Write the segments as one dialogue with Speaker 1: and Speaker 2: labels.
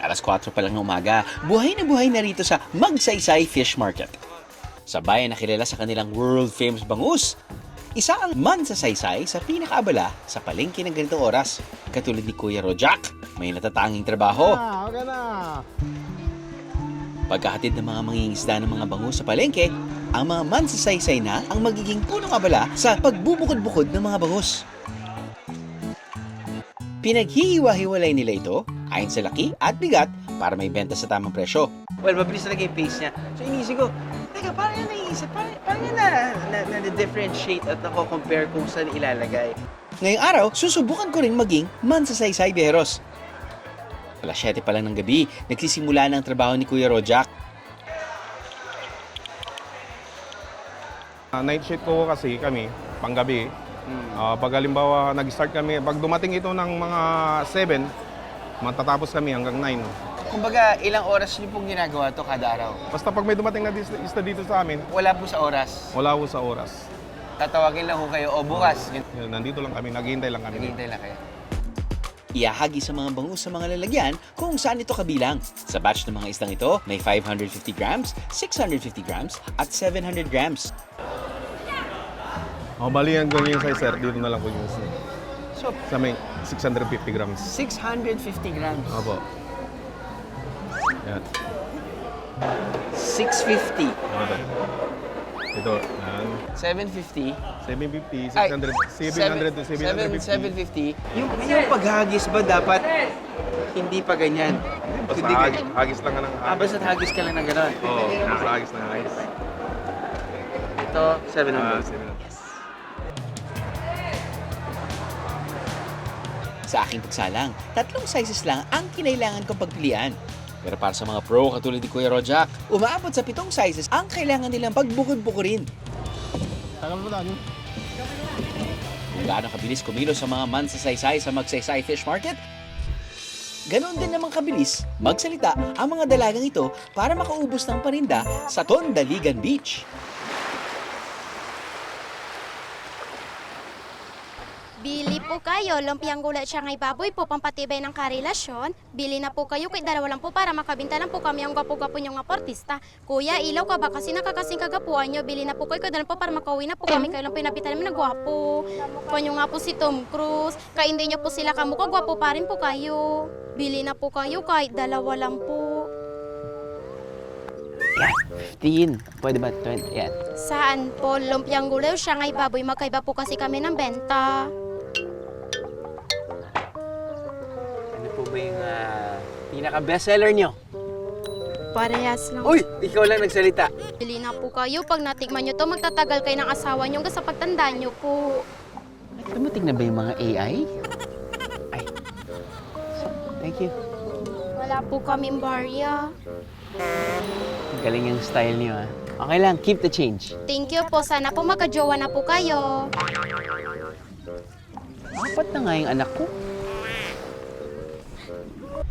Speaker 1: Alas 4 pa lang ng umaga, buhay na rito sa Magsaysay Fish Market. Sa bayan na kilala sa kanilang world-famous bangus, isa ang mansasaysay sa pinakaabala sa palengke ng ganitong oras. Katulad ni Kuya Rojak, may natatanging trabaho.
Speaker 2: Okay na.
Speaker 1: Pagkahatid ng mga mangingisda ng mga bangus sa palengke, ang mga mansasaysay na ang magiging punong abala sa pagbubukod-bukod ng mga bangus. Pinaghihiwa-hiwalay nila ito ayon sa laki at bigat para may benta sa tamang presyo. Well, mabilis talaga yung pace niya. So inisip ko, teka, paano yan naisip? Paano yan na-differentiate at nako-compare kung saan ilalagay? Ngayong araw, susubukan ko rin maging mansasaysay beros. Alas 7 pa lang ng gabi, nagsisimula na ang trabaho ni Kuya Rojak.
Speaker 2: Night shift ko kasi kami, panggabi. Pag halimbawa nag-start kami, pag dumating ito ng mga 7, matatapos kami hanggang 9.
Speaker 1: Kumbaga, ilang oras niyo pong ginagawa to kada araw?
Speaker 2: Basta pag may dumating na isda dito sa amin,
Speaker 1: Wala po sa oras.
Speaker 2: wala ko sa oras.
Speaker 1: Tatawagin lang ho kayo, o bukas.
Speaker 2: Yun, nandito lang kami, naghihintay lang kami.
Speaker 1: Naghihintay lang kayo. Iahagi sa mga bangus sa mga lalagyan kung saan ito kabilang. Sa batch ng mga isdang ito, may 550 grams, 650 grams, at 700 grams.
Speaker 2: Bali yan yung size, sir. Dito na lang ko yung
Speaker 1: So,
Speaker 2: sa may 650 grams.
Speaker 1: 650 grams.
Speaker 2: Opo. Yan.
Speaker 1: 650.
Speaker 2: Ito. Yan.
Speaker 1: 750.
Speaker 2: 750,
Speaker 1: Ay,
Speaker 2: 600, 700 to 750.
Speaker 1: 750. Yung paghagis ba dapat hindi pa ganyan?
Speaker 2: Basta
Speaker 1: Hindi ganyan.
Speaker 2: hagis lang ka ng hagis.
Speaker 1: Basta't hagis ka lang ng gano'n.
Speaker 2: Oo, basta hagis lang hagis.
Speaker 1: Ito, 700.
Speaker 2: 700.
Speaker 1: Sa aking pagsalang, 3 sizes lang ang kinailangan kong pagpilian. Pero para sa mga pro katulad ni Kuya Rojak, umaabot sa 7 sizes ang kailangan nilang pagbukod-bukurin.
Speaker 2: Tagal mo tayo.
Speaker 1: Kung gaano kabilis kumilos sa mga mansasaysay sa Magsaysay Fish Market, ganon din namang kabilis magsalita ang mga dalagang ito para makaubos ng paninda sa Tondaligan Beach.
Speaker 3: Bili po kayo, lumpiang gulay siya ngay baboy po, pampatibay ng karelasyon. Bili na po kayo, kay dalawa lang po para makabinta lang po kami ang gwapo-gwapo niyong aportista. Kuya, ilaw ka ba? Kasi nakakasing kagapuan niyo. Bili na po kayo, kay dalawa po para makauwi na po kami. Kayo lang po pinapitan namin na gwapo. Kanyo nga po si Tom Cruise. Kaya hindi niyo po sila kamukha, gwapo pa rin po kayo. Bili na po kayo, kahit dalawa lang po.
Speaker 1: 15. Pwede ba 20? Yan.
Speaker 3: Saan po? Lumpiang gulay siya ngay baboy. Magkaiba po kasi kami ng benta.
Speaker 1: Ano po ba yung pinaka-bestseller nyo?
Speaker 3: Parehas lang.
Speaker 1: Uy! Ikaw lang nagsalita.
Speaker 3: Bili na po kayo. Pag natikman nyo to, magtatagal kayo ng asawa nyo hanggang sa pagtanda nyo po.
Speaker 1: Dumating na ba yung mga AI? Ay. Thank you.
Speaker 3: Wala po kaming barya.
Speaker 1: Galing yung style niyo ah. Okay lang, keep the change.
Speaker 3: Thank you po. Sana po magkajowa na po kayo.
Speaker 1: 4 na nga yung anak ko.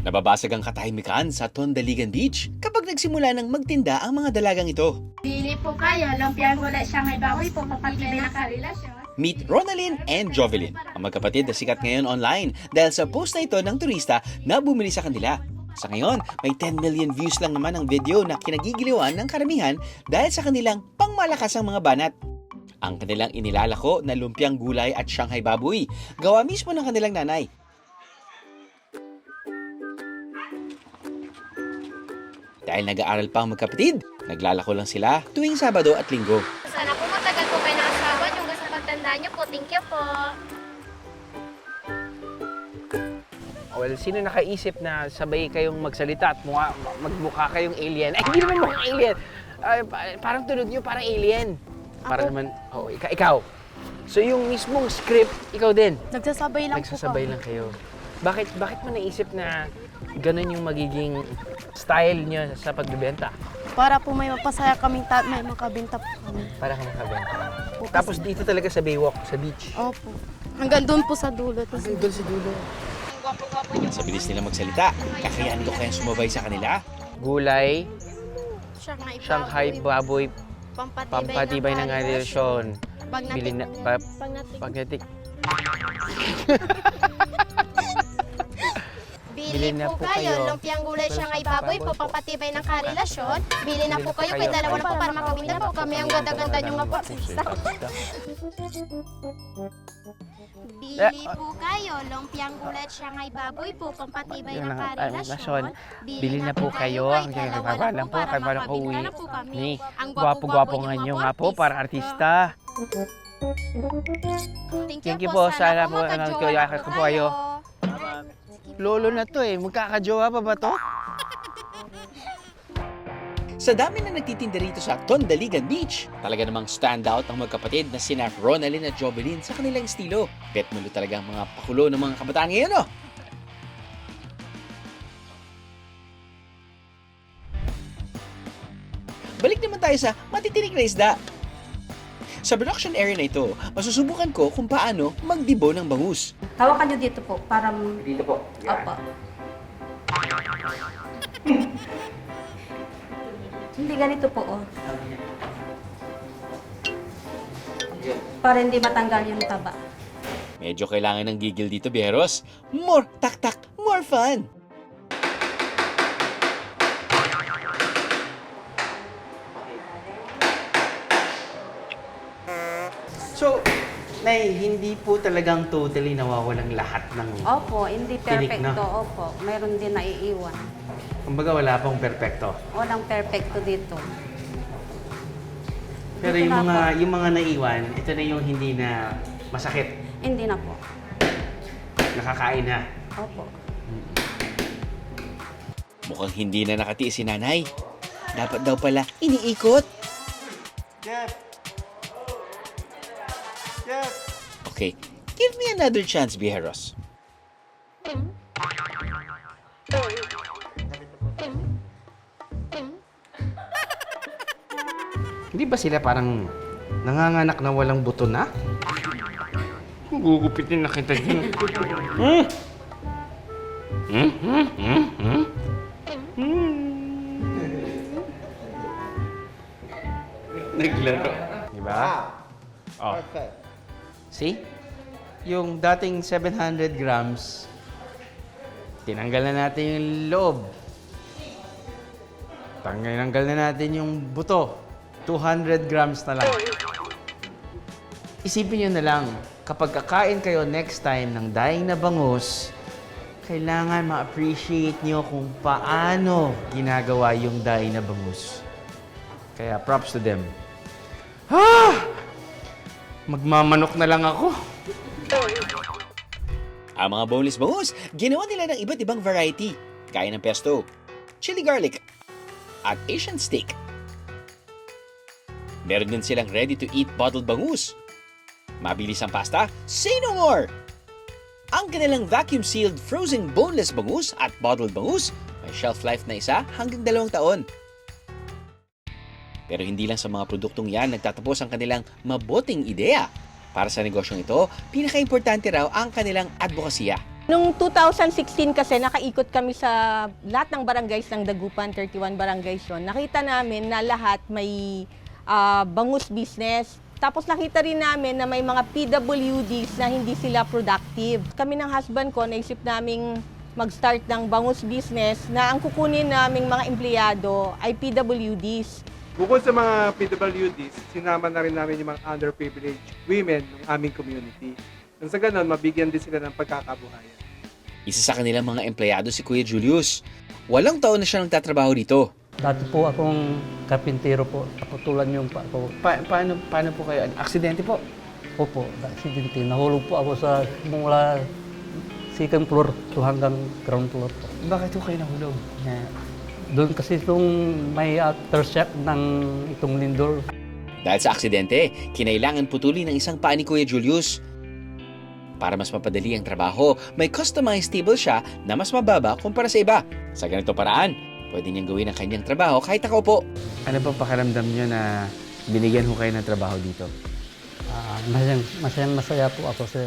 Speaker 1: Nababasag ang katahimikan sa Tondaligan Beach kapag nagsimula ng magtinda ang mga dalagang ito.
Speaker 3: Bili po kayo. Lumpiang gulay siya ngay baboy po. Papatibay na karelasyon.
Speaker 1: Meet Ronalyn and Jovelyn, ang magkapatid na sikat ngayon online dahil sa post na ito ng turista na bumili sa kanila. Sa ngayon, may 10 million views lang naman ang video na kinagigiliwan ng karamihan dahil sa kanilang pangmalakasang mga banat. Ang kanilang inilalako na lumpiang gulay at Shanghai baboy, gawa mismo ng kanilang nanay. Dahil nag-aaral pa ang magkapatid, naglalako lang sila tuwing Sabado at Linggo.
Speaker 3: Sana po matagal po kayo ng asawa nyo hanggang sa pagtanda nyo po. Thank you po.
Speaker 4: Well, sino nakaisip na sabay kayong magsalita at magmukha kayong alien? Ay, hindi naman mukhang alien. Parang tunog nyo, parang alien. Para naman, ikaw. So yung mismong script, ikaw din.
Speaker 3: Nagsasabay lang
Speaker 4: Nagsasabay lang kayo. Bakit mo naisip na ganun yung magiging style nyo sa pagbibenta?
Speaker 5: Para po may mapasaya kaming may makabenta po kami.
Speaker 4: Para ka makabenta. Tapos dito talaga sa Baywalk, sa beach.
Speaker 5: Opo. Hanggang doon po sa dulo.
Speaker 4: Hanggang doon sa dulo.
Speaker 1: Sa bilis nila magsalita, kakayanin ko kayang sumabay sa kanila.
Speaker 4: Gulay,
Speaker 3: Shanghai
Speaker 4: Shanghai baboy, pampatibay ng relasyon.
Speaker 3: Pag
Speaker 4: Bili na,
Speaker 3: natik-
Speaker 4: pagnatik.
Speaker 3: Bili na po kayo, lumpiang gulay siya ngay baboy po, pampatibay ng karelasyon. Bili na po kayo, kay dalawa lang po para makabinta po kami ang ganda-ganda nyo nga po. Bili po kayo, lumpiang gulay siya ngay baboy po, pampatibay ng karelasyon.
Speaker 4: Bili na po kayo. Ang dalawa lang po, kay para ko uwi. Ni, gwapo-gwapo nga nyo nga po, para artista.
Speaker 3: Thank you po, sana po,
Speaker 4: nagkayakas ko po kayo. Lolo na to eh, magkakajowa pa ba to?
Speaker 1: Sa dami na nagtitinda rito sa Tondaligan Beach, talaga namang standout ang magkapatid na sina Ronalyn at Jovelyn sa kanilang estilo. Petmulo talaga ang mga pakulo ng mga kabataan ngayon, no? Balik naman tayo sa matitinik na isda. Sa production area na ito, masusubukan ko kung paano magdibo ng bangus.
Speaker 6: Hawakan nyo dito po para...
Speaker 4: Dito po.
Speaker 6: Opo. Hindi ganito po, oh. Para hindi matanggal yung taba.
Speaker 1: Medyo kailangan ng gigil dito, Bieros. More tak-tak, more fun!
Speaker 4: So, Nay, hindi po talagang totally nawawalang lahat ng...
Speaker 6: Opo, hindi
Speaker 4: Tinik na.
Speaker 6: perfecto. Opo, mayroon din naiiwan.
Speaker 4: Kumbaga wala pong perpekto.
Speaker 6: Walang perfecto dito.
Speaker 4: Pero
Speaker 6: Dito
Speaker 4: yung
Speaker 6: na
Speaker 4: mga, yung mga naiwan, ito na yung hindi na masakit.
Speaker 6: Hindi na po.
Speaker 4: Nakakain na.
Speaker 6: Opo.
Speaker 1: Mukhang hindi na nakatiis si nanay. Dapat daw pala iniikot. Okay, give me another chance, Bieros.
Speaker 4: Hindi ba sila parang nanganganak na walang buto na? Gugupitin na kita dyan. Naglaro. Diba? Oh. See? Yung dating 700 grams, tinanggal na natin yung loob. Tanggal na natin yung buto. 200 grams na lang. Isipin nyo na lang, kapag kakain kayo next time ng daing na bangus, kailangan ma-appreciate nyo kung paano ginagawa yung daing na bangus. Kaya props to them. Magmamanok na lang ako.
Speaker 1: Ang mga boneless bangus, ginawa nila ng iba't ibang variety. Gaya ng pesto, chili garlic, at Asian steak. Meron din silang ready-to-eat bottled bangus. Mabilis ang pasta? Say no more! Ang kanilang vacuum-sealed frozen boneless bangus at bottled bangus may shelf life na 1 hanggang 2 taon. Pero hindi lang sa mga produktong yan nagtatapos ang kanilang mabuting ideya. Para sa negosyong ito, pinaka-importante raw ang kanilang advokasya.
Speaker 7: Noong 2016 kasi nakaikot kami sa lahat ng barangays ng Dagupan, 31 barangays yun. Nakita namin na lahat may bangus business. Tapos nakita rin namin na may mga PWDs na hindi sila productive. Kami ng husband ko, naisip naming mag-start ng bangus business na ang kukunin naming mga empleyado ay PWDs.
Speaker 8: Bukod sa mga PWDs, sinama na rin namin yung mga underprivileged women ng aming community. Nang sa ganun, mabigyan din sila ng pagkakabuhayan.
Speaker 1: Isa sa kanilang mga empleyado si Kuya Julius. 8 taon na siya nagtatrabaho dito.
Speaker 9: Dati po akong karpintero po. Naputulan yung pa ko.
Speaker 4: Paano po kayo? Aksidente po?
Speaker 9: Opo, aksidente. Nahulog po ako sa mula second floor to hanggang ground floor po.
Speaker 4: Bakit po kayo nahulog?
Speaker 9: Doon kasi itong may aftershock ng itong lindol.
Speaker 1: Dahil sa aksidente, kinailangan putulin ng isang paa ni Kuya Julius. Para mas mapadali ang trabaho, may customized table siya na mas mababa kumpara sa iba. Sa ganito paraan, pwede niyang gawin ang kanyang trabaho kahit nakaupo.
Speaker 4: Ano bang pakiramdam niyo na binigyan ko kayo ng trabaho dito?
Speaker 9: Masaya po ako, sir.